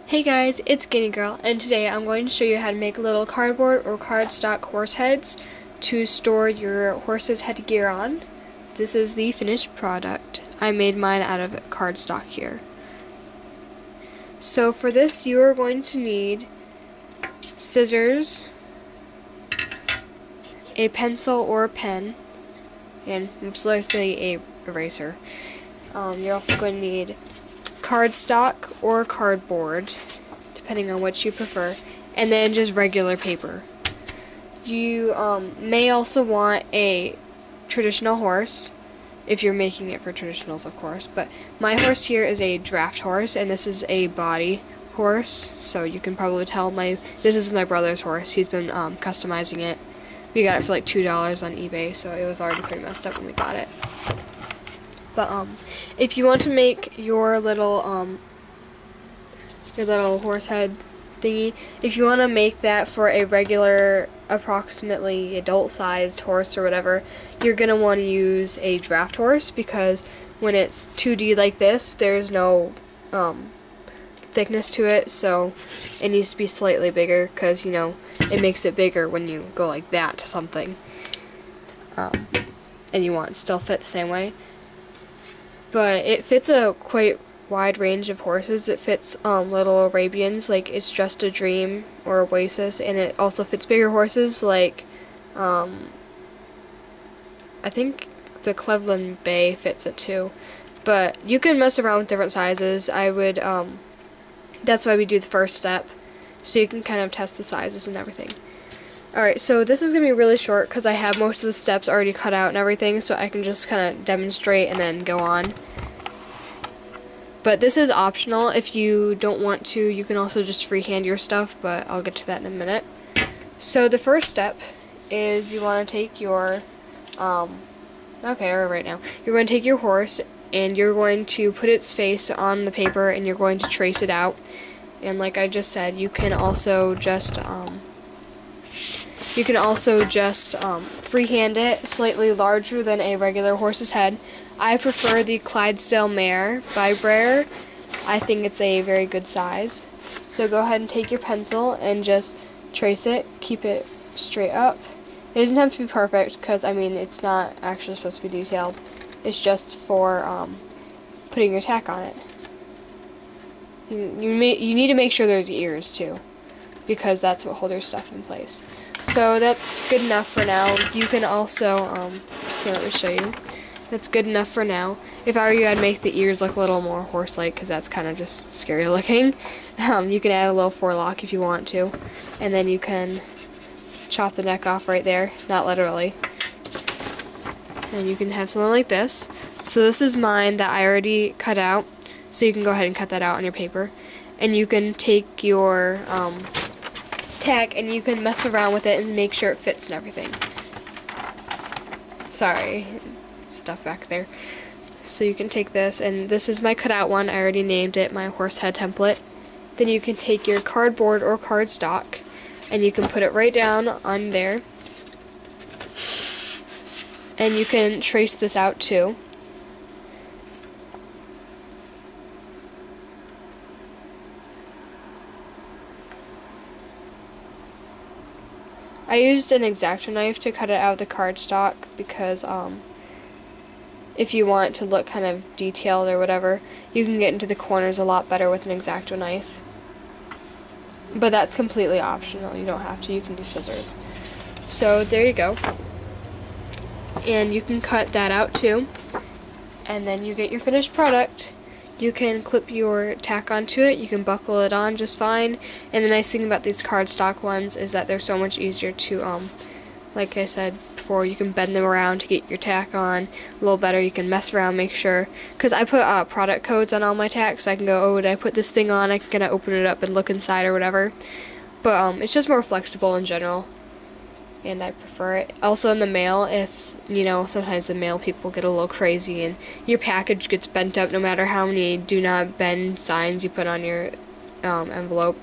Hey guys, it's Skinny Girl, and today I'm going to show you how to make little cardboard or cardstock horse heads to store your horse's headgear on. This is the finished product. I made mine out of cardstock here. So for this you are going to need scissors, a pencil or a pen, and most likely a eraser. You're also going to need cardstock or cardboard, depending on what you prefer, and then just regular paper. You may also want a traditional horse, if you're making it for traditionals, of course, but my horse here is a draft horse, and this is a body horse, so you can probably tell this is my brother's horse. He's been customizing it. We got it for like $2 on eBay, so it was already pretty messed up when we got it. But if you want to make your little horse head thingy, if you want to make that for a regular, approximately adult-sized horse or whatever, you're gonna want to use a draft horse, because when it's 2D like this, there's no thickness to it, so it needs to be slightly bigger, because it makes it bigger when you go like that to something, and you want it to still fit the same way. But it fits a quite wide range of horses. It fits little Arabians, like It's Just a Dream or Oasis, and it also fits bigger horses like I think the Cleveland Bay fits it too. But you can mess around with different sizes. I would that's why we do the first step, so you can kind of test the sizes and everything. Alright, so this is going to be really short because I have most of the steps already cut out and everything, so I can just kind of demonstrate and then go on. But this is optional. If you don't want to, you can also just freehand your stuff, but I'll get to that in a minute. So the first step is you want to take your, right now, you're going to take your horse and you're going to put its face on the paper and you're going to trace it out. And like I just said, you can also just freehand it slightly larger than a regular horse's head. I prefer the Clydesdale mare by Brer. I think it's a very good size. So go ahead and take your pencil and just trace it. Keep it straight up. It doesn't have to be perfect because, it's not actually supposed to be detailed. It's just for putting your tack on it. You need to make sure there's ears too, because that's what holds your stuff in place. So that's good enough for now. You can also, here, let me show you. That's good enough for now. If I were you, I'd make the ears look a little more horse-like, because that's kind of just scary looking. You can add a little forelock if you want to, and then you can chop the neck off right there, not literally. And you can have something like this. So this is mine that I already cut out, so you can go ahead and cut that out on your paper. And you can take your tack and you can mess around with it and make sure it fits and everything. Sorry, stuff back there. So you can take this, and this is my cutout one. I already named it my horse head template. Then you can take your cardboard or cardstock and you can put it right down on there. And you can trace this out too. I used an X-Acto knife to cut it out of the cardstock because if you want it to look kind of detailed or whatever, you can get into the corners a lot better with an X-Acto knife. But that's completely optional. You don't have to. You can do scissors. So there you go. And you can cut that out too. And then you get your finished product. You can clip your tack onto it, you can buckle it on just fine, and the nice thing about these cardstock ones is that they're so much easier to, like I said before, you can bend them around to get your tack on a little better. You can mess around, make sure, because I put product codes on all my tack, so I can go, oh, did I put this thing on, I can kind of open it up and look inside or whatever, but it's just more flexible in general. And I prefer it. Also in the mail, if, sometimes the mail people get a little crazy and your package gets bent up no matter how many do not bend signs you put on your envelope.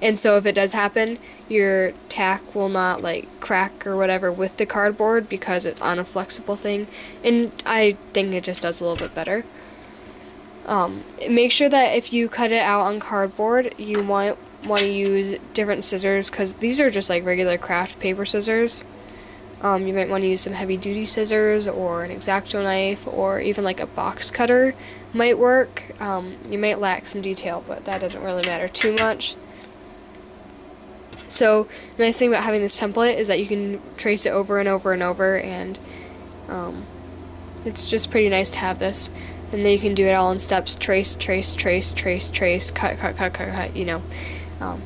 And so if it does happen, your tack will not crack or whatever with the cardboard because it's on a flexible thing. And I think it just does a little bit better. Make sure that if you cut it out on cardboard, you want to use different scissors, because these are just like regular craft paper scissors. You might want to use some heavy duty scissors or an X-Acto knife, or even like a box cutter might work. You might lack some detail, but that doesn't really matter too much. So the nice thing about having this template is that you can trace it over and over and over, and it's just pretty nice to have this. And then you can do it all in steps: trace, trace, trace, trace, trace, cut, cut, cut, cut, cut, you know,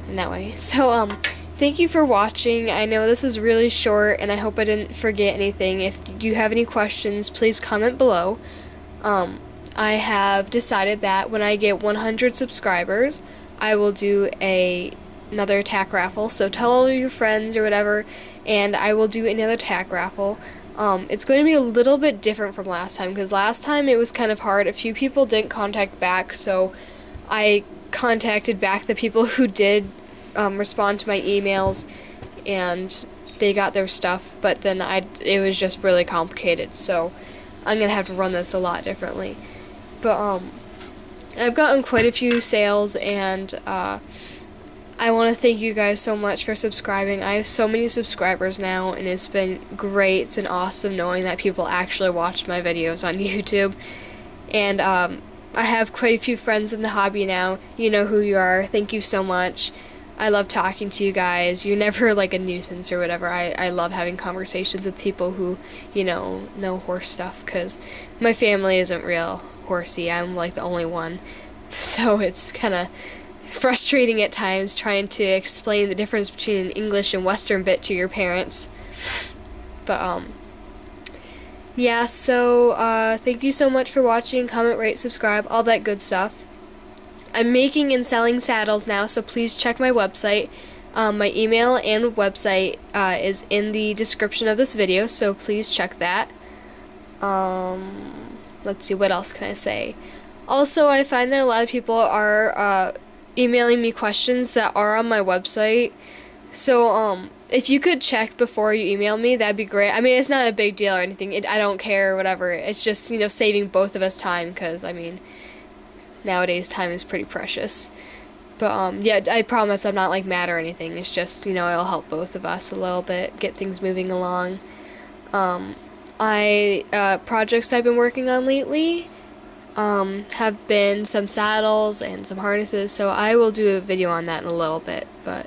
in that way. So thank you for watching. I know this is really short, and I hope I didn't forget anything. If you have any questions, please comment below. I have decided that when I get 100 subscribers, I will do another tack raffle. So tell all your friends or whatever, and I will do another tack raffle. It's going to be a little bit different from last time, because last time it was kind of hard. A few people didn't contact back, so I contacted back the people who did respond to my emails, and they got their stuff, but then it was just really complicated, so I'm going to have to run this a lot differently. But I've gotten quite a few sales, and I want to thank you guys so much for subscribing. I have so many subscribers now, and it's been great. It's been awesome knowing that people actually watch my videos on YouTube. And I have quite a few friends in the hobby now. You know who you are. Thank you so much. I love talking to you guys. You're never like a nuisance or whatever. I love having conversations with people who, you know horse stuff, because my family isn't real horsey. I'm like the only one. So it's kind of frustrating at times trying to explain the difference between an English and Western bit to your parents. But yeah, so thank you so much for watching. Comment, rate, subscribe, all that good stuff. I'm making and selling saddles now, so please check my website. My email and website is in the description of this video, so please check that. Let's see, what else can I say? Also, I find that a lot of people are emailing me questions that are on my website, so if you could check before you email me, that'd be great. I mean, it's not a big deal or anything. I don't care or whatever. It's just, you know, saving both of us time, because I mean, nowadays time is pretty precious. But yeah, I promise I'm not like mad or anything. It's just, you know, it'll help both of us a little bit, get things moving along. Projects I've been working on lately have been some saddles and some harnesses, so I will do a video on that in a little bit. But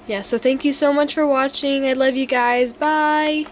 yeah, so thank you so much for watching. I love you guys. Bye!